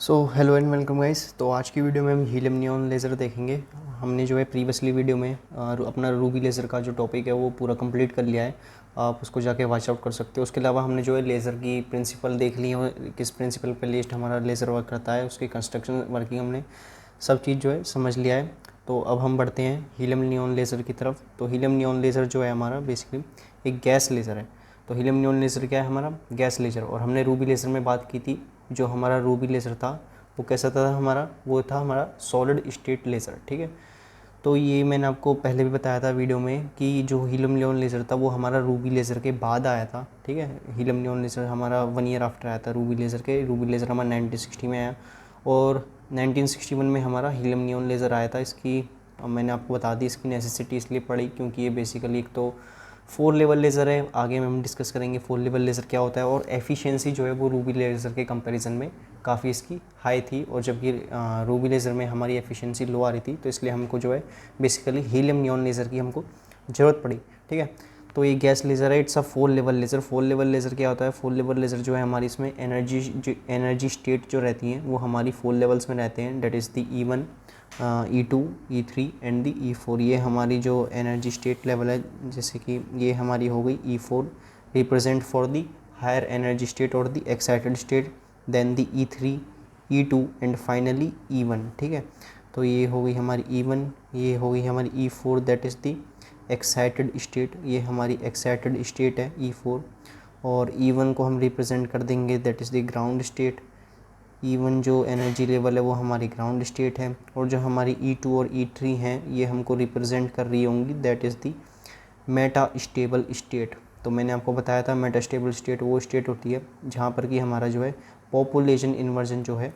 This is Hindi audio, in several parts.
Hello and welcome guys. तो आज की वीडियो में हम हीलियम नियॉन लेज़र देखेंगे। हमने जो है प्रीवियसली वीडियो में अपना रूबी लेज़र का जो टॉपिक है वो पूरा कंप्लीट कर लिया है। आप उसको जाके वॉच आउट कर सकते हो। उसके अलावा हमने जो है लेज़र की प्रिंसिपल देख ली है, किस प्रिंसिपल पे लेस्ट हमारा लेज़र वर्क करता है, उसकी कंस्ट्रक्शन वर्किंग हमने सब चीज़ जो है समझ लिया है। तो अब हम बढ़ते हैं हीलियम नियॉन लेज़र की तरफ। तो हीलियम नियॉन लेज़र जो है हमारा बेसिकली एक गैस लेज़र है। तो हीलियम नियॉन लेज़र क्या है? हमारा गैस लेज़र। और हमने रूबी लेज़र में बात की थी, जो हमारा रूबी लेज़र था वो कैसा था हमारा? वो था हमारा सॉलिड स्टेट लेज़र। ठीक है, तो ये मैंने आपको पहले भी बताया था वीडियो में कि जो हीलियम नियॉन लेज़र था वो हमारा रूबी लेज़र के बाद आया था। ठीक है, हीलियम नियॉन लेज़र हमारा 1 ईयर आफ्टर आया था रूबी लेज़र के। रूबी लेज़र हमारा 1960 में आया और 1961 में हमारा हीलियम नियॉन लेज़र आया था। इसकी मैंने आपको बता दी, इसकी नेसेसिटी इसलिए पड़ी क्योंकि ये बेसिकली एक तो 4 लेवल लेज़र है। आगे में हम डिस्कस करेंगे 4 लेवल लेज़र क्या होता है, और एफिशिएंसी जो है वो रूबी लेज़र के कंपैरिजन में काफ़ी इसकी हाई थी। और जबकि रूबी लेज़र में हमारी एफिशिएंसी लो आ रही थी, तो इसलिए हमको जो है बेसिकली हीलियम नियॉन लेज़र की हमको ज़रूरत पड़ी। ठीक है, तो ये गैस लेज़र है, it's a 4 level laser. 4 level laser क्या होता है? 4 लेवल लेज़र जो है हमारी इसमें एनर्जी स्टेट जो रहती हैं वो हमारी 4 लेवल्स में रहते हैं। That is the E1, E2, E3 and the E4। ये हमारी जो एनर्जी स्टेट लेवल है, जैसे कि ये हमारी हो गई E4, represent for the higher energy state और the excited state, then the E3, E2 and finally E1। ठीक है, तो ये हो गई हमारी E1, ये हो गई हमारी E4, that is the excited state. ये हमारी एक्साइटेड स्टेट है E4। और E1 को हम रिप्रेजेंट कर देंगे, that is the ground state. E1 जो एनर्जी लेवल है वो हमारी ग्राउंड स्टेट है। और जो हमारी E2 और E3 हैं ये हमको रिप्रेजेंट कर रही होंगी, that is the Meta stable state. तो मैंने आपको बताया था मेटा स्टेबल स्टेट वो स्टेट होती है जहाँ पर कि हमारा जो है पॉपुलेशन इन्वर्जन जो है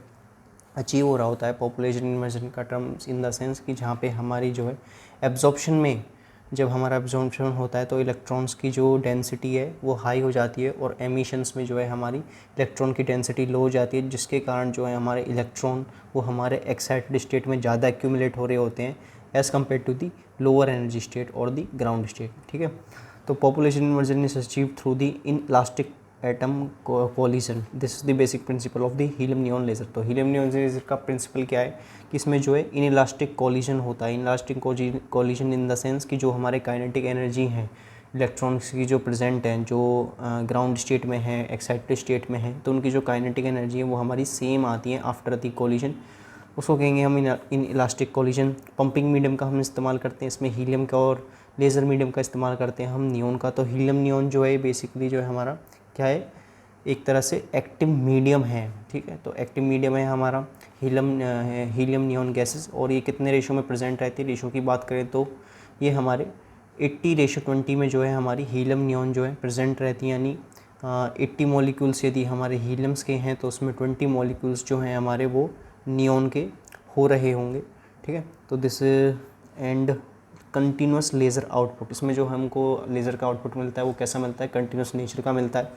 अचीव हो रहा होता है। पॉपुलेशन इन्वर्जन का टर्म्स इन द सेंस कि जहाँ पे हमारी जो है एब्जॉर्प्शन में, जब हमारा एब्जॉर्प्शन होता है तो इलेक्ट्रॉन्स की जो डेंसिटी है वो हाई हो जाती है, और एमिशंस में जो है हमारी इलेक्ट्रॉन की डेंसिटी लो हो जाती है, जिसके कारण जो है हमारे इलेक्ट्रॉन वो हमारे एक्साइटेड स्टेट में ज़्यादा एक्यूमुलेट हो रहे होते हैं as compare to the lower energy state और दी ग्राउंड स्टेट। ठीक है, तो population inversion is achieve through the inelastic atom collision. This is the basic principle of the helium neon laser. तो हीलियम नियॉन लेज़र का प्रिंसिपल क्या है कि इसमें जो है इन इलास्टिक कोलिजन होता है। In elastic collision in the sense कि जो हमारे काइनेटिक एनर्जी हैं इलेक्ट्रॉन्स की जो प्रेजेंट हैं, जो ग्राउंड स्टेट में है, एक्साइटेड स्टेट में है, तो उनकी जो काइनेटिक एनर्जी है वो हमारी सेम आती है आफ्टर द कोलिजन। उसको कहेंगे हम in elastic collision. Pumping medium का हम इस्तेमाल करते हैं इसमें हीलियम का, और लेज़र मीडियम का इस्तेमाल करते हैं हम नियॉन का। तो हीलियम नियॉन जो है बेसिकली जो है हमारा क्या है, एक तरह से एक्टिव मीडियम है। ठीक है, तो एक्टिव मीडियम है हमारा हीलियम नियॉन गैसेस। और ये कितने रेशो में प्रेजेंट रहती है? रेशो की बात करें तो ये हमारे 80:20 में जो है हमारी हीलियम नियॉन जो है प्रेजेंट रहती है। यानी 80 मॉलिक्यूल्स यदि हमारे हीलियम्स के हैं तो उसमें 20 मॉलिक्यूल्स जो हैं हमारे वो नियॉन के हो रहे होंगे। ठीक है, तो this and continuous laser output, इसमें जो हमको लेज़र का आउटपुट मिलता है वो कैसा मिलता है? कंटिन्यूस नेचर का मिलता है,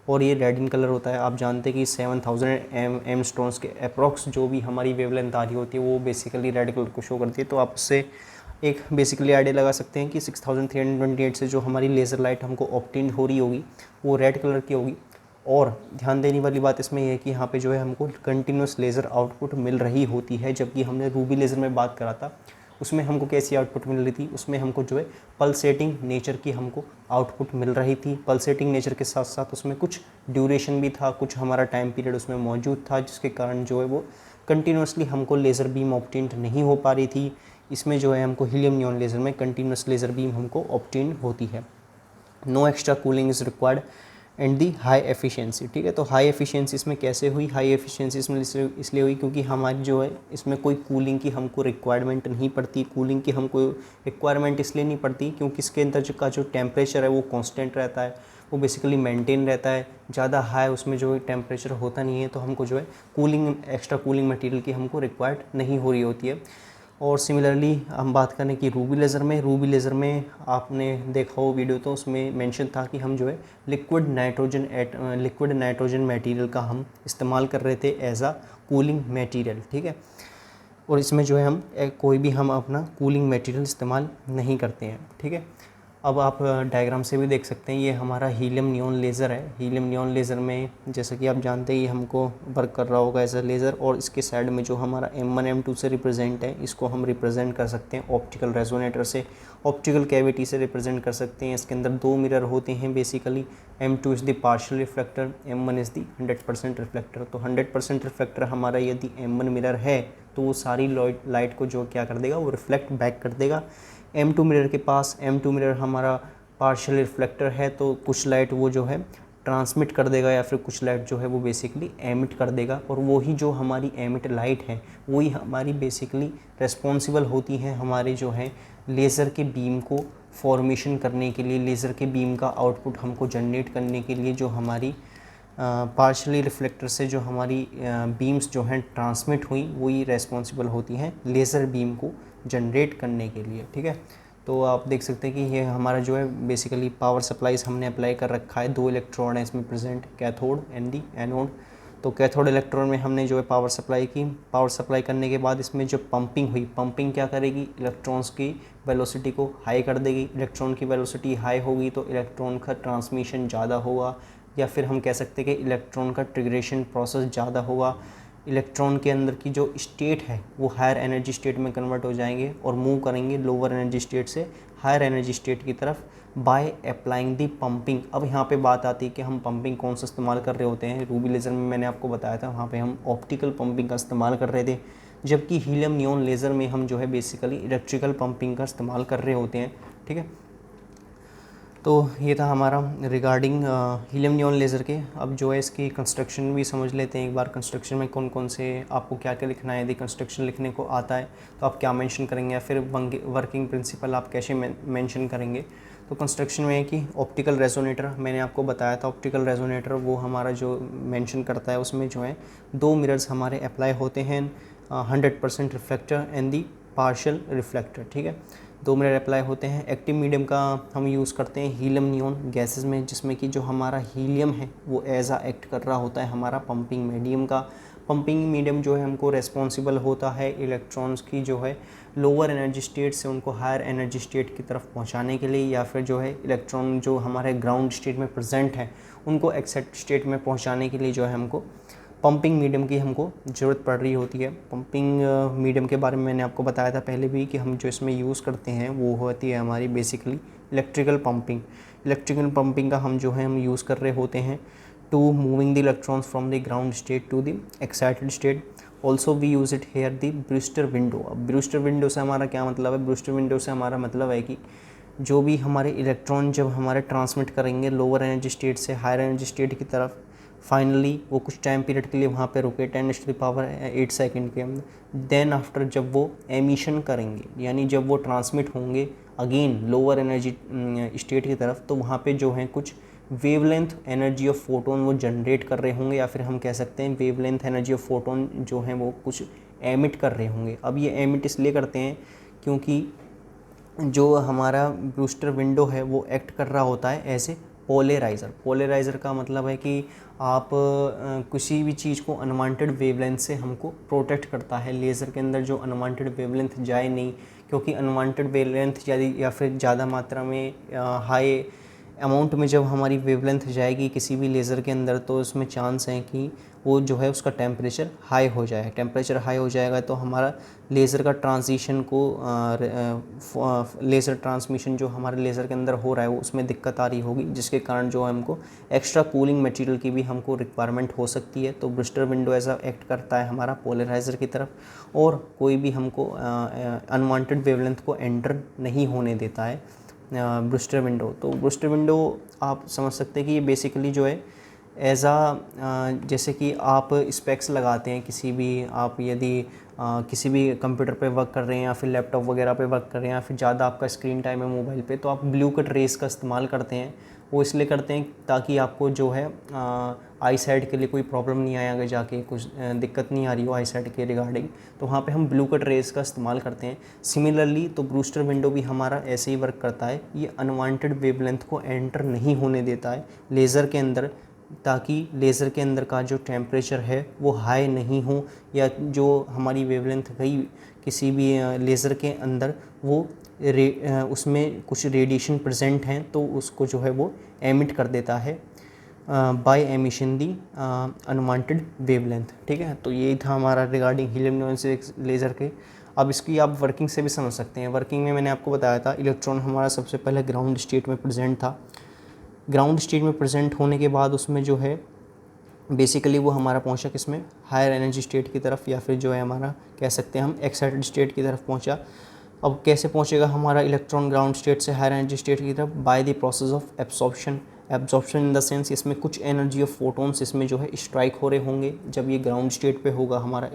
और ये रेड इन कलर होता है। आप जानते हैं कि 7000 एमस्ट्रॉन्स के अप्रॉक्स जो भी हमारी वेवलेंथ आ रही होती है वो बेसिकली रेड कलर को शो करती है। तो आप उससे एक बेसिकली आइडिया लगा सकते हैं कि 6328 से जो हमारी लेज़र लाइट हमको ऑब्टेन हो रही होगी वो रेड कलर की होगी। और ध्यान देने वाली बात इसमें यह है कि यहाँ पे जो है हमको कंटिन्यूस लेज़र आउटपुट मिल रही होती है, जबकि हमने रूबी लेज़र में बात करा था उसमें हमको कैसी आउटपुट मिल रही थी? उसमें हमको जो है पल्सेटिंग नेचर की हमको आउटपुट मिल रही थी। पल्सेटिंग नेचर के साथ साथ उसमें कुछ ड्यूरेशन भी था, कुछ हमारा टाइम पीरियड उसमें मौजूद था, जिसके कारण जो है वो कंटिन्यूसली हमको लेज़र बीम ऑब्टेन नहीं हो पा रही थी। इसमें जो है हमको हीलियम नियॉन लेज़र में कंटिन्यूस लेज़र बीम हमको ऑब्टेन होती है। No extra cooling is required and the high efficiency. ठीक है, तो हाई एफिशिएंसी इसमें कैसे हुई? हाई एफिशिएंसी इसमें इसलिए हुई क्योंकि हमारी जो है इसमें कोई कूलिंग की हमको रिक्वायरमेंट नहीं पड़ती। कूलिंग की हमको रिक्वायरमेंट इसलिए नहीं पड़ती क्योंकि इसके अंदर जो टेम्परेचर है वो कांस्टेंट रहता है, वो बेसिकली मेंटेन रहता है। ज़्यादा हाई उसमें जो टेम्परेचर होता नहीं है, तो हमको जो है कूलिंग, एक्स्ट्रा कूलिंग मटेरियल की हमको रिक्वायर्ड नहीं हो रही होती है। और सिमिलरली हम बात करें कि रूबी लेज़र में आपने देखा हो वीडियो, तो उसमें मेंशन था कि हम जो है लिक्विड नाइट्रोजन मटेरियल का हम इस्तेमाल कर रहे थे एज आ कूलिंग मटेरियल। ठीक है, और इसमें जो है हम कोई भी हम अपना कूलिंग मटेरियल इस्तेमाल नहीं करते हैं। ठीक है, अब आप डायग्राम से भी देख सकते हैं, ये हमारा हीलियम नियॉन लेज़र है। हीलियम नियॉन लेज़र में जैसा कि आप जानते हैं ये हमको वर्क कर रहा होगा एज अ लेज़र, और इसके साइड में जो हमारा M1 M2 से रिप्रेजेंट है, इसको हम रिप्रेजेंट कर सकते हैं ऑप्टिकल रेजोनेटर से, ऑप्टिकल कैविटी से रिप्रेजेंट कर सकते हैं। इसके अंदर 2 मिरर होते हैं basically. M2 is the partial reflector, M1 is the 100% reflector. तो 100% रिफ्लेक्टर हमारा यदि M1 मिरर है तो वो सारी लाइट को जो क्या कर देगा, वो रिफ्लेक्ट बैक कर देगा। M2 मिरर के पास, M2 मिरर हमारा पार्शियल रिफ्लेक्टर है, तो कुछ लाइट वो जो है ट्रांसमिट कर देगा या फिर कुछ लाइट जो है वो बेसिकली एमिट कर देगा, और वही जो हमारी एमिट लाइट है वही हमारी बेसिकली रिस्पॉन्सिबल होती है हमारे जो है लेज़र के बीम को फॉर्मेशन करने के लिए, लेज़र के बीम का आउटपुट हमको जनरेट करने के लिए। जो हमारी पार्शली रिफ्लेक्टर से जो हमारी बीम्स जो हैं ट्रांसमिट हुई, वही रेस्पॉन्सिबल होती हैं लेज़र बीम को जनरेट करने के लिए, ठीक है। तो आप देख सकते हैं कि ये हमारा जो है बेसिकली पावर सप्लाईज हमने अप्लाई कर रखा है। 2 इलेक्ट्रॉन है इसमें present, cathode and the anode. तो कैथोड इलेक्ट्रॉन में हमने जो है पावर सप्लाई की। पावर सप्लाई करने के बाद इसमें जो पंपिंग हुई, पंपिंग क्या करेगी, इलेक्ट्रॉन्स की वेलोसिटी को हाई कर देगी। इलेक्ट्रॉन की वेलोसिटी हाई होगी तो इलेक्ट्रॉन का ट्रांसमिशन ज़्यादा होगा, या फिर हम कह सकते हैं कि इलेक्ट्रॉन का ट्रिग्रेशन प्रोसेस ज़्यादा होगा। इलेक्ट्रॉन के अंदर की जो स्टेट है वो हायर एनर्जी स्टेट में कन्वर्ट हो जाएंगे और मूव करेंगे लोअर एनर्जी स्टेट से हायर एनर्जी स्टेट की तरफ बाय अप्लाइंग दी पंपिंग। अब यहाँ पे बात आती है कि हम पंपिंग कौन सा इस्तेमाल कर रहे होते हैं। रूबी लेज़र में मैंने आपको बताया था, वहाँ पे हम ऑप्टिकल पंपिंग का इस्तेमाल कर रहे थे, जबकि हीलियम नियॉन लेज़र में हम जो है बेसिकली इलेक्ट्रिकल पंपिंग का इस्तेमाल कर रहे होते हैं, ठीक है। तो ये था हमारा रिगार्डिंग हीलियम नियॉन लेज़र के। अब जो है इसकी कंस्ट्रक्शन भी समझ लेते हैं एक बार। कंस्ट्रक्शन में कौन कौन से आपको क्या क्या लिखना है, यदि कंस्ट्रक्शन लिखने को आता है तो आप क्या मेंशन करेंगे, या फिर वर्किंग प्रिंसिपल आप कैसे मेंशन करेंगे। तो कंस्ट्रक्शन में है कि ऑप्टिकल रेजोनेटर मैंने आपको बताया था, ऑप्टिकल रेजोनेटर वो हमारा जो मेंशन करता है उसमें जो है 2 मिरर्स हमारे अप्लाई होते हैं, 100% reflector and the partial reflector, ठीक है। 2 मिरर अप्लाई होते हैं। एक्टिव मीडियम का हम यूज़ करते हैं हीलियम नियॉन गैसेस में, जिसमें कि जो हमारा हीलियम है वो एज आ एक्ट कर रहा होता है हमारा पंपिंग मीडियम का। पंपिंग मीडियम जो है हमको रेस्पॉन्सिबल होता है इलेक्ट्रॉन्स की जो है लोअर एनर्जी स्टेट से उनको हायर एनर्जी स्टेट की तरफ पहुंचाने के लिए, या फिर जो है इलेक्ट्रॉन जो हमारे ग्राउंड स्टेट में प्रेजेंट है उनको एक्सेप्ट स्टेट में पहुंचाने के लिए जो है हमको पंपिंग मीडियम की हमको ज़रूरत पड़ रही होती है। पंपिंग मीडियम के बारे में मैंने आपको बताया था पहले भी कि हम जो इसमें यूज़ करते हैं वो होती है हमारी basically electrical pumping. Electrical pumping का हम जो है हम यूज़ कर रहे होते हैं to moving the electrons from the ground state to the excited state. Also we use it here the Brewster window. अब ब्रूस्टर विंडो से हमारा क्या मतलब है, ब्रूस्टर विंडो से हमारा मतलब है कि जो भी हमारे इलेक्ट्रॉन जब हमारे ट्रांसमिट करेंगे लोअर एनर्जी स्टेट से हायर एनर्जी स्टेट की तरफ, फाइनली वो कुछ टाइम पीरियड के लिए वहाँ पे रुके 10⁸ सेकंड के अंदर, देन आफ्टर जब वो एमिशन करेंगे यानी जब वो ट्रांसमिट होंगे अगेन लोअर एनर्जी स्टेट की तरफ, तो वहाँ पे जो है कुछ वेवलेंथ एनर्जी ऑफ फोटोन वो जनरेट कर रहे होंगे, या फिर हम कह सकते हैं वेवलेंथ एनर्जी ऑफ फोटोन जो है वो कुछ एमिट कर रहे होंगे। अब ये एमिट इसलिए करते हैं क्योंकि जो हमारा ब्रूस्टर विंडो है वो एक्ट कर रहा होता है ऐसे पोलराइज़र। पोलराइज़र का मतलब है कि आप किसी भी चीज़ को अनवांटेड वेवलेंथ से हमको प्रोटेक्ट करता है। लेज़र के अंदर जो अनवांटेड वेवलेंथ जाए नहीं, क्योंकि अनवांटेड वेवलेंथ यदि या फिर ज़्यादा मात्रा में हाई अमाउंट में जब हमारी वेवलेंथ जाएगी किसी भी लेज़र के अंदर, तो उसमें चांस है कि वो जो है उसका टेम्परेचर हाई हो जाए। टेम्परेचर हाई हो जाएगा तो हमारा लेज़र का ट्रांजिशन को लेज़र ट्रांसमिशन जो हमारे लेज़र के अंदर हो रहा है वो उसमें दिक्कत आ रही होगी, जिसके कारण जो हमको एक्स्ट्रा कूलिंग मटेरियल की भी हमको रिक्वायरमेंट हो सकती है। तो ब्रूस्टर विंडो ऐसा एक्ट करता है हमारा पोलराइज़र की तरफ, और कोई भी हमको अनवांटेड वेवलेंथ को एंटर नहीं होने देता है ब्रूस्टर विंडो। तो ब्रूस्टर विंडो आप समझ सकते हैं कि ये बेसिकली जो है एज आ जैसे कि आप स्पेक्स लगाते हैं किसी भी, आप यदि किसी भी कंप्यूटर पे वर्क कर रहे हैं या फिर लैपटॉप वगैरह पे वर्क कर रहे हैं या फिर ज़्यादा आपका स्क्रीन टाइम है मोबाइल पे, तो आप ब्लू कट रेस का इस्तेमाल करते हैं। वो इसलिए करते हैं ताकि आपको जो है आई साइट के लिए कोई प्रॉब्लम नहीं आए, आगे जाके कुछ दिक्कत नहीं आ रही हो आई साइट के रिगार्डिंग, तो वहाँ पे हम ब्लू कट रेस का इस्तेमाल करते हैं। सिमिलरली तो ब्रूस्टर विंडो भी हमारा ऐसे ही वर्क करता है, ये अनवांटेड वेवलेंथ को एंटर नहीं होने देता है लेज़र के अंदर ताकि लेज़र के अंदर का जो टेम्परेचर है वो हाई नहीं हो, या जो हमारी वेवलेंथ गई किसी भी लेज़र के अंदर वो उसमें कुछ रेडिएशन प्रेजेंट हैं तो उसको जो है वो एमिट कर देता है बाय एमिशन दी अनवांटेड वेवलेंथ। ठीक है, तो यही था हमारा रिगार्डिंग हीलियम नियॉन लेज़र के। अब इसकी आप वर्किंग से भी समझ सकते हैं। वर्किंग में मैंने आपको बताया था इलेक्ट्रॉन हमारा सबसे पहले ग्राउंड स्टेट में प्रेजेंट था। ग्राउंड स्टेट में प्रेजेंट होने के बाद उसमें जो है बेसिकली वो हमारा पहुंचा किसमें, हायर एनर्जी स्टेट की तरफ, या फिर जो है हमारा कह सकते हैं हम एक्साइटेड स्टेट की तरफ पहुंचा। अब कैसे पहुंचेगा हमारा इलेक्ट्रॉन ग्राउंड स्टेट से हायर एनर्जी स्टेट की तरफ, by the process of absorption. Absorption in the sense इसमें कुछ एनर्जी ऑफ फोटोन्स इसमें जो है स्ट्राइक हो रहे होंगे जब ये ग्राउंड स्टेट पे होगा हमारा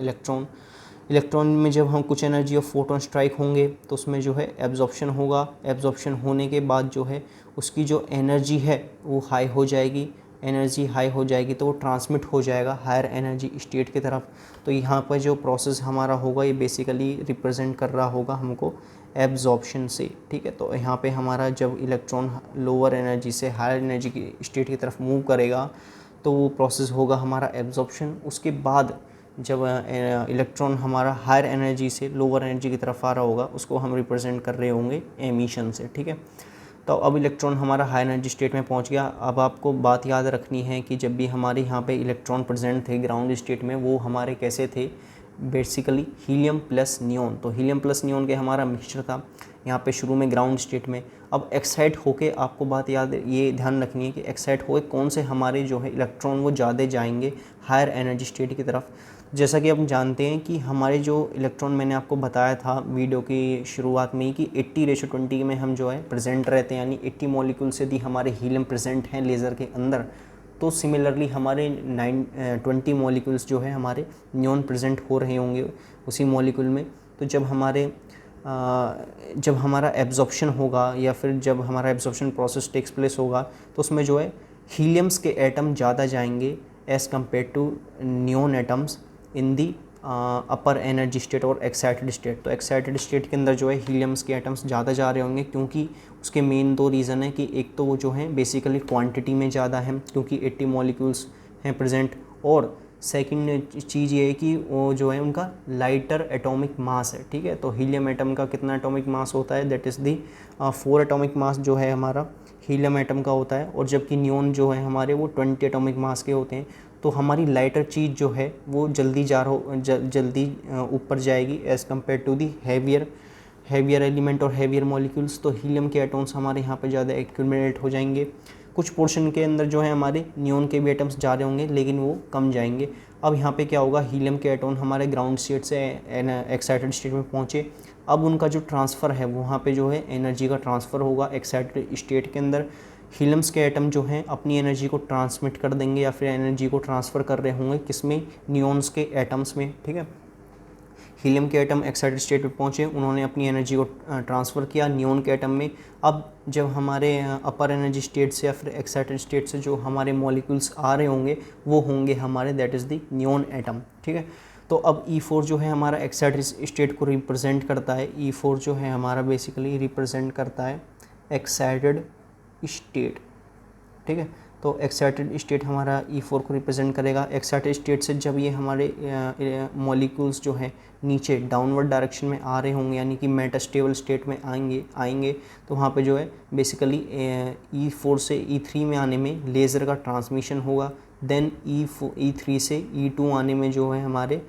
इलेक्ट्रॉन में जब हम कुछ एनर्जी ऑफ फोटोन स्ट्राइक होंगे तो उसमें जो है एब्जॉर्प्शन होगा। एब्जॉर्प्शन होने के बाद जो है उसकी जो एनर्जी है वो हाई हो जाएगी। एनर्जी हाई हो जाएगी तो वो ट्रांसमिट हो जाएगा हायर एनर्जी स्टेट की तरफ। तो यहाँ पर जो प्रोसेस हमारा होगा ये बेसिकली रिप्रेजेंट कर रहा होगा हमको एब्जॉर्प्शन से। ठीक है, तो यहाँ पे हमारा जब इलेक्ट्रॉन लोअर एनर्जी से हायर एनर्जी की स्टेट की तरफ मूव करेगा तो वो प्रोसेस होगा हमारा एब्जॉर्प्शन। उसके बाद जब इलेक्ट्रॉन हमारा हायर एनर्जी से लोअर एनर्जी की तरफ आ रहा होगा उसको हम रिप्रेजेंट कर रहे होंगे एमिशन से। ठीक है, तो अब इलेक्ट्रॉन हमारा हाई एनर्जी स्टेट में पहुंच गया। अब आपको बात याद रखनी है कि जब भी हमारे यहाँ पे इलेक्ट्रॉन प्रेजेंट थे ग्राउंड स्टेट में वो हमारे कैसे थे, बेसिकली हीलियम प्लस नियॉन। तो हीलियम प्लस नियॉन के हमारा मिक्सचर था यहाँ पे शुरू में ग्राउंड स्टेट में। अब एक्साइट होके आपको बात याद ये ध्यान रखनी है कि एक्साइट होके कौन से हमारे जो है इलेक्ट्रॉन वो ज़्यादा जाएंगे हायर एनर्जी स्टेट की तरफ। जैसा कि हम जानते हैं कि हमारे जो इलेक्ट्रॉन मैंने आपको बताया था वीडियो की शुरुआत में ही कि 80:20 में हम जो है प्रेजेंट रहते हैं, यानी 80 मॉलिक्यूल्स यदि हमारे हीलियम प्रेजेंट हैं लेज़र के अंदर तो सिमिलरली हमारे 20 मॉलिक्यूल्स जो है हमारे नियॉन प्रेजेंट हो रहे होंगे उसी मॉलिक्यूल में। तो जब हमारा एब्जॉर्प्शन होगा या फिर जब हमारा एब्जॉर्प्शन प्रोसेस टेक्स प्लेस होगा तो उसमें जो है हीलियम्स के एटम ज़्यादा जाएंगे as compare to neon atoms in the upper energy state और एक्साइटेड स्टेट। तो एक्साइटेड स्टेट के अंदर जो है हीलियम्स के एटम्स ज़्यादा जा रहे होंगे क्योंकि उसके मेन दो रीज़न है कि एक तो वो जो है बेसिकली क्वांटिटी में ज़्यादा है क्योंकि 80 मॉलिक्यूल्स हैं प्रेजेंट, और सेकंड चीज़ ये है कि वो जो है उनका लाइटर एटॉमिक मास है। ठीक है, तो हीलियम एटम का कितना एटॉमिक मास होता है, that is the 4 atomic mass जो है हमारा हीलियम एटम का होता है, और जबकि नियॉन जो है हमारे वो 20 एटॉमिक मास के होते हैं। तो हमारी लाइटर चीज़ जो है वो जल्दी ऊपर जाएगी as compare to the heavier element और हैवियर मॉलिक्यूल्स। तो हीलियम के एटम्स हमारे यहाँ पे ज़्यादा एक्यूमुलेट हो जाएंगे। कुछ पोर्शन के अंदर जो है हमारे नियॉन के भी एटम्स जा रहे होंगे लेकिन वो कम जाएंगे। अब यहाँ पे क्या होगा, हीलियम के एटॉम हमारे ग्राउंड स्टेट से एक्साइटेड स्टेट में पहुँचे। अब उनका जो ट्रांसफ़र है वहाँ पे जो है एनर्जी का ट्रांसफ़र होगा एक्साइटेड स्टेट के अंदर। हीलियम्स के एटम जो हैं अपनी एनर्जी को ट्रांसमिट कर देंगे या फिर एनर्जी को ट्रांसफ़र कर रहे होंगे किसमें, नियॉन्स के एटम्स में। ठीक है, हीलियम के एटम एक्साइटेड स्टेट में पहुँचे, उन्होंने अपनी एनर्जी को ट्रांसफ़र किया नियॉन के एटम में। अब जब हमारे अपर एनर्जी स्टेट से या फिर एक्साइटेड स्टेट से जो हमारे मॉलिक्यूल्स आ रहे होंगे वो होंगे हमारे that is the neon atom. ठीक है, तो अब E4 जो है हमारा एक्साइटेड स्टेट को रिप्रेजेंट करता है। E4 जो है हमारा बेसिकली रिप्रेजेंट करता है एक्साइटेड स्टेट। ठीक है, तो एक्साइटेड स्टेट हमारा E4 को रिप्रेजेंट करेगा। एक्साइटेड स्टेट से जब ये हमारे मॉलिक्यूल्स जो है नीचे डाउनवर्ड डायरेक्शन में आ रहे होंगे यानी कि मेटास्टेबल स्टेट में आएंगे तो वहाँ पे जो है बेसिकली E4 से E3 में आने में लेज़र का ट्रांसमिशन होगा। देन E3 से E2 आने में जो है हमारे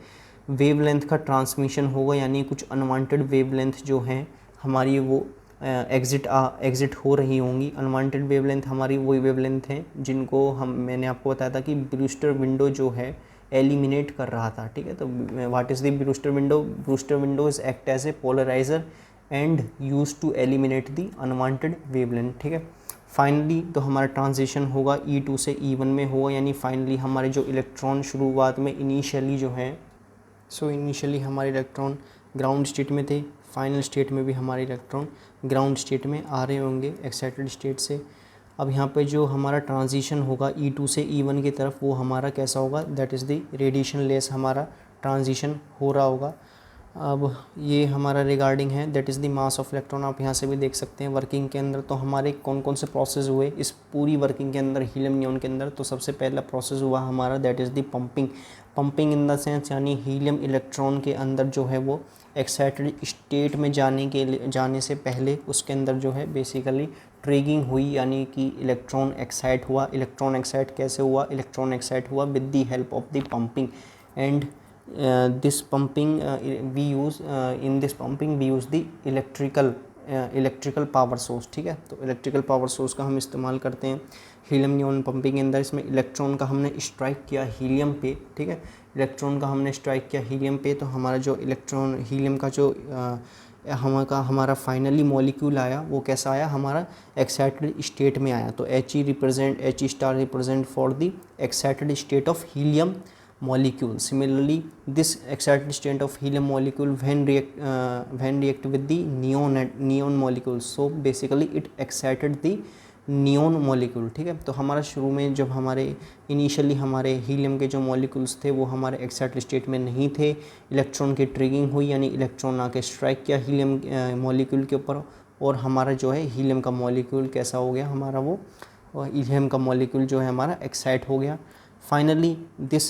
वेवलेंथ का ट्रांसमिशन होगा, यानी कुछ अनवांटेड वेवलेंथ जो हैं हमारी वो एग्ज़िट हो रही होंगी। अनवांटेड वेवलेंथ हमारी वही वेवलेंथ हैं जिनको मैंने आपको बताया था कि ब्रूस्टर विंडो जो है एलिमिनेट कर रहा था। ठीक है, तो what is the Brewster window? Brewster window is act as a polarizer and use to eliminate the unwanted wavelength. ठीक है, फाइनली तो हमारा ट्रांजिशन होगा E2 से E1 में होगा, यानी फाइनली हमारे जो इलेक्ट्रॉन शुरुआत में इनिशियली जो हैं इनिशियली हमारे इलेक्ट्रॉन ग्राउंड स्टेट में थे, फाइनल स्टेट में भी हमारे इलेक्ट्रॉन ग्राउंड स्टेट में आ रहे होंगे एक्साइटेड स्टेट से। अब यहाँ पे जो हमारा ट्रांजिशन होगा E2 से E1 की तरफ वो हमारा कैसा होगा, that is the radiation less हमारा ट्रांजिशन हो रहा होगा। अब ये हमारा रिगार्डिंग है that is the mass of electron. आप यहाँ से भी देख सकते हैं वर्किंग के अंदर तो हमारे कौन कौन से प्रोसेस हुए इस पूरी वर्किंग के अंदर हीलियम नियॉन के अंदर। तो सबसे पहला प्रोसेस हुआ हमारा that is the pumping. Pumping in the sense यानी हीलियम इलेक्ट्रॉन के अंदर जो है वो एक्साइटेड स्टेट में जाने से पहले उसके अंदर जो है बेसिकली ट्रिगिंग हुई, यानी कि इलेक्ट्रॉन एक्साइट हुआ। इलेक्ट्रॉन एक्साइट कैसे हुआ? इलेक्ट्रॉन एक्साइट हुआ with the help of the pumping. And this pumping we use in this pumping we use the electrical power source। ठीक है, तो इलेक्ट्रिकल पावर सोर्स का हम इस्तेमाल करते हैं हीलियम नियॉन पंपिंग के अंदर। इसमें इलेक्ट्रॉन का हमने स्ट्राइक किया हीलियम पे। ठीक है, इलेक्ट्रॉन का हमने स्ट्राइक किया हीलियम पे, तो हमारा जो इलेक्ट्रॉन हीलियम का जो हमारा फाइनली मॉलिक्यूल आया वो कैसा आया? हमारा एक्साइटेड स्टेट में आया। तो He represent for the excited state of helium molecule। Similarly, this excited state of helium molecule when react with the neon molecule, so basically it excited the neon molecule। ठीक है, तो हमारा शुरू में जब हमारे इनिशियली हमारे हीलियम के जो मॉलिक्यूल्स थे वो हमारे एक्साइटेड स्टेट में नहीं थे। इलेक्ट्रॉन की ट्रिगिंग हुई यानी इलेक्ट्रॉन आके स्ट्राइक किया हीलियम मॉलिक्यूल के ऊपर, और हमारा जो है हीलियम का मॉलिक्यूल कैसा हो गया? हमारा वो हीलियम का मॉलिक्यूल जो है हमारा एक्साइट हो गया। Finally, this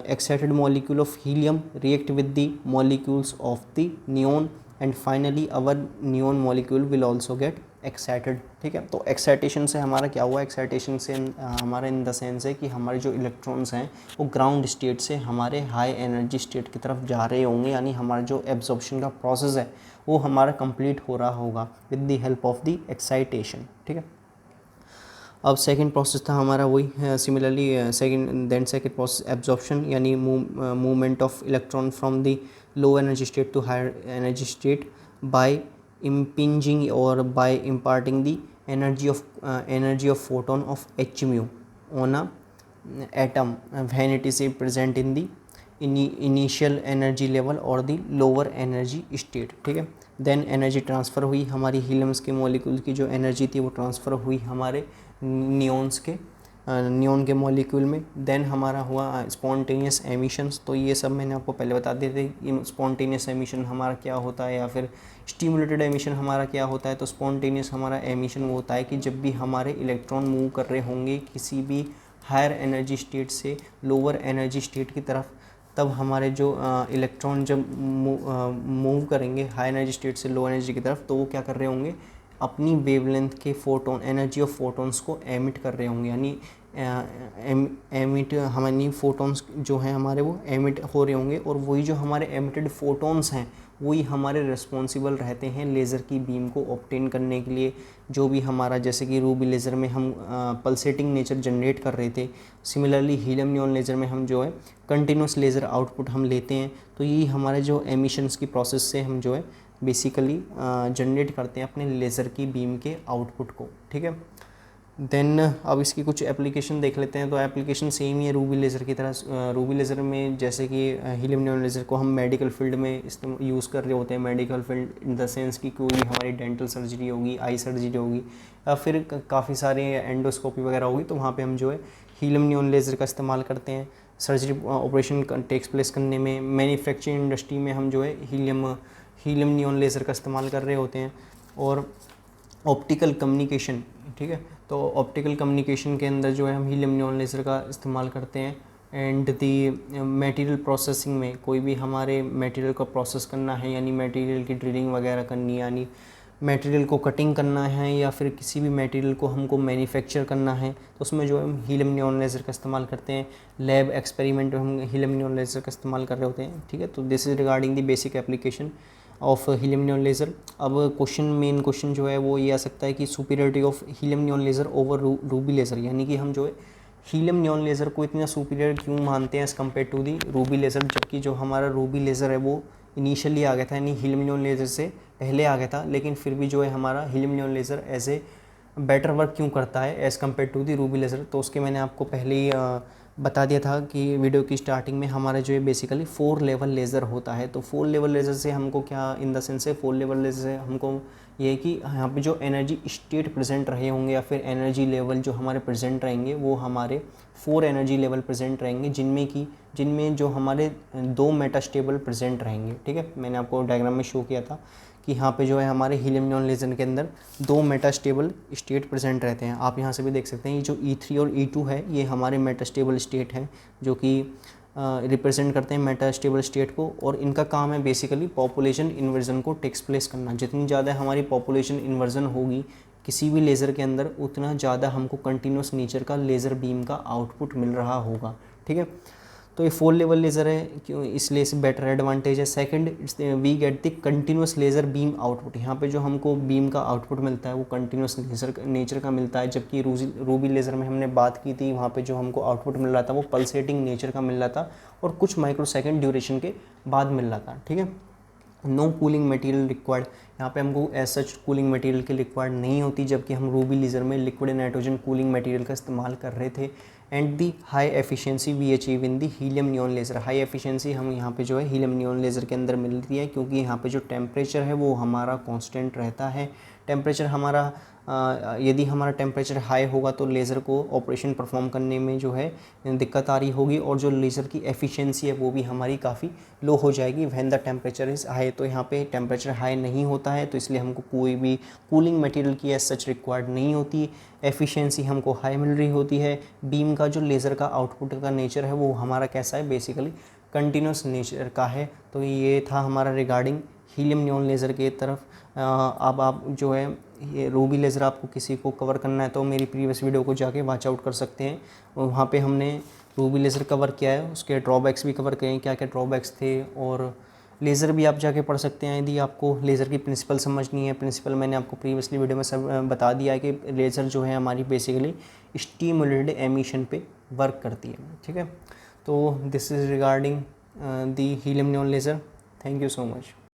excited molecule of helium react with the molecules of the neon, and finally our neon molecule will also get excited। ठीक है, तो एक्साइटेशन से हमारा क्या हुआ? एक्साइटेशन से हमारा इन द सेंस है कि हमारे जो इलेक्ट्रॉन्स हैं वो ग्राउंड स्टेट से हमारे हाई एनर्जी स्टेट की तरफ जा रहे होंगे, यानी हमारा जो एब्जॉर्प्शन का प्रोसेस है वो हमारा कंप्लीट हो रहा होगा with the help of the excitation. ठीक है, अब सेकंड प्रोसेस था हमारा वही सिमिलरली सेकंड प्रोसेस एब्जॉर्प्शन, यानी movement of electron from the low energy state to higher energy state by impinging और by imparting the energy of photon of h mu on a atom when it is present in the initial energy level और द लोअर एनर्जी स्टेट। ठीक है, देन एनर्जी ट्रांसफ़र हुई हमारी हीलियम्स के मॉलिक्यूल की जो एनर्जी थी वो ट्रांसफ़र हुई हमारे नियॉन के मॉलिक्यूल में। देन हमारा हुआ स्पॉन्टेनियस एमिशंस। तो ये सब मैंने आपको पहले बता दिए थे कि स्पॉन्टेनियस एमिशन हमारा क्या होता है या फिर स्टिमुलेटेड एमिशन हमारा क्या होता है। तो स्पॉन्टेनियस हमारा एमिशन वो होता है कि जब भी हमारे इलेक्ट्रॉन मूव कर रहे होंगे किसी भी हायर एनर्जी स्टेट से लोअर एनर्जी स्टेट की तरफ, तब हमारे जो इलेक्ट्रॉन जब मूव करेंगे हाई एनर्जी स्टेट से लो एनर्जी की तरफ, तो वो क्या कर रहे होंगे? अपनी वेवलेंथ के फोटोन एनर्जी ऑफ फोटोन्स को एमिट कर रहे होंगे, यानी एमिट हमारी फोटोन्स जो हैं हमारे वो एमिट हो रहे होंगे, और वही जो हमारे एमिटेड फोटोन्स हैं वही हमारे रिस्पॉन्सिबल रहते हैं लेज़र की बीम को ऑब्टेन करने के लिए। जो भी हमारा जैसे कि रूबी लेज़र में हम पल्सेटिंग नेचर जनरेट कर रहे थे, सिमिलरली हीलियम नियॉन लेज़र में हम जो है कंटिन्यूस लेज़र आउटपुट हम लेते हैं। तो यही हमारे जो एमिशंस की प्रोसेस से हम जो है बेसिकली जनरेट करते हैं अपने लेज़र की बीम के आउटपुट को। ठीक है, देन अब इसकी कुछ एप्लीकेशन देख लेते हैं। तो एप्लीकेशन सेम ही है रूबी लेज़र की तरह। रूबी लेज़र में जैसे कि हीलियम नियॉन लेज़र को हम मेडिकल फील्ड में यूज़ कर रहे होते हैं। Medical field in the sense कि कोई भी हमारी डेंटल सर्जरी होगी, आई सर्जरी होगी, या फिर काफ़ी सारे एंडोस्कोपी वगैरह होगी, तो वहाँ पर हम जो है हीलियम नियॉन लेज़र का इस्तेमाल करते हैं। सर्जरी ऑपरेशन टेक्स प्लेस करने में, मैन्युफैक्चरिंग इंडस्ट्री में हम जो है हीलियम नियॉन लेज़र का इस्तेमाल कर रहे होते हैं। और ऑप्टिकल कम्युनिकेशन, ठीक है, तो ऑप्टिकल कम्युनिकेशन के अंदर जो है हम हीलियम नियॉन लेज़र का इस्तेमाल करते हैं। एंड दी मटेरियल प्रोसेसिंग में कोई भी हमारे मटेरियल को प्रोसेस करना है, यानी मटेरियल की ड्रिलिंग वगैरह करनी है, यानी मटेरियल को कटिंग करना है या फिर किसी भी मटेरियल को हमको मैन्युफैक्चर करना है, तो उसमें जो है हम हीलियम नियॉन लेज़र का इस्तेमाल करते हैं। लैब एक्सपेरिमेंट में हम हीलियम नियॉन लेज़र का इस्तेमाल कर रहे होते हैं। ठीक है, तो this is regarding the basic application of helium neon laser. अब मेन क्वेश्चन जो है वो ये आ सकता है कि superiority of helium neon laser over Ruby laser, यानी कि हम जो है हीलियम नियॉन लेज़र को इतना सुपीरियर क्यों मानते हैं as compare to the ruby laser, जबकि जो हमारा रूबी लेज़र है वो इनिशियली आ गया था, यानी हीलियम नियॉन लेज़र से पहले आ गया था, लेकिन फिर भी जो है हमारा helium neon laser as a better work क्यों करता है as compare to the ruby laser. तो उसके मैंने आपको पहले ही बता दिया था कि वीडियो की स्टार्टिंग में हमारा जो है बेसिकली 4 लेवल लेज़र होता है। तो 4 लेवल लेज़र से हमको क्या इन द सेंस है, 4 लेवल लेज़र से हमको ये है कि यहाँ पे जो एनर्जी स्टेट प्रेजेंट रहे होंगे या फिर एनर्जी लेवल जो हमारे प्रेजेंट रहेंगे वो हमारे 4 एनर्जी लेवल प्रेजेंट रहेंगे, जिनमें जो हमारे 2 मेटास्टेबल प्रेजेंट रहेंगे। ठीक है, मैंने आपको डायग्राम में शो किया था कि यहाँ पे जो है हमारे हीलियम नियॉन लेज़र के अंदर 2 मेटास्टेबल स्टेट प्रेजेंट रहते हैं। आप यहाँ से भी देख सकते हैं ये जो E3 और E2 है ये हमारे मेटास्टेबल स्टेट हैं, जो कि रिप्रेजेंट करते हैं मेटास्टेबल स्टेट को। और इनका काम है बेसिकली पॉपुलेशन इन्वर्जन को टेक्स प्लेस करना। जितनी ज़्यादा हमारी पॉपुलेशन इन्वर्जन होगी किसी भी लेज़र के अंदर, उतना ज़्यादा हमको कंटिन्यूस नेचर का लेज़र बीम का आउटपुट मिल रहा होगा। ठीक है, तो ये 4 लेवल लेज़र है, क्यों इसलिए इसे बेटर एडवांटेज है। Second, we get the continuous laser beam output. यहाँ पे जो हमको बीम का आउटपुट मिलता है वो कंटिन्यूस नेचर का मिलता है, जबकि रूबी लेज़र में हमने बात की थी वहाँ पे जो हमको आउटपुट मिल रहा था वो पल्सेटिंग नेचर का मिल रहा था और कुछ माइक्रोसेकंड ड्यूरेशन के बाद मिल रहा था। ठीक है, नो कूलिंग मटेरियल रिक्वायर्ड, यहाँ पे हमको एज सच कूलिंग मटेरियल की रिक्वायर्ड नहीं होती, जबकि हम रूबी लेज़र में लिक्विड नाइट्रोजन कूलिंग मटेरियल का इस्तेमाल कर रहे थे। And the high efficiency we achieve in the helium neon laser. High efficiency हम यहाँ पे जो है हीलियम नियॉन लेज़र के अंदर मिलती है, क्योंकि यहाँ पे जो टेम्परेचर है वो हमारा कांस्टेंट रहता है। टेम्परेचर हमारा यदि हमारा टेम्परेचर हाई होगा तो लेज़र को ऑपरेशन परफॉर्म करने में जो है दिक्कत आ रही होगी, और जो लेज़र की एफिशिएंसी है वो भी हमारी काफ़ी लो हो जाएगी when the temperature is high. तो यहाँ पे टेम्परेचर हाई नहीं होता है, तो इसलिए हमको कोई भी कूलिंग मटेरियल की एज सच रिक्वायर्ड नहीं होती। एफिशिएंसी हमको हाई मिल रही होती है। बीम का जो लेज़र का आउटपुट का नेचर है वो हमारा कैसा है, बेसिकली कंटिन्यूस नेचर का है। तो ये था हमारा रिगार्डिंग हीलियम नियॉन लेज़र के तरफ। अब आप जो है ये रूबी लेज़र आपको किसी को कवर करना है तो मेरी प्रीवियस वीडियो को जाके वॉच आउट कर सकते हैं। वहाँ पे हमने रूबी लेज़र कवर किया है, उसके ड्रॉबैक्स भी कवर किए हैं, क्या क्या ड्रॉबैक्स थे, और लेज़र भी आप जाके पढ़ सकते हैं यदि आपको लेज़र की प्रिंसिपल समझनी है। प्रिंसिपल मैंने आपको प्रीवियसली वीडियो में सब बता दिया है कि लेज़र जो है हमारी बेसिकली स्टीमुलेटेड एमिशन पे वर्क करती है। ठीक है, तो this is regarding the helium neon laser. Thank you so much.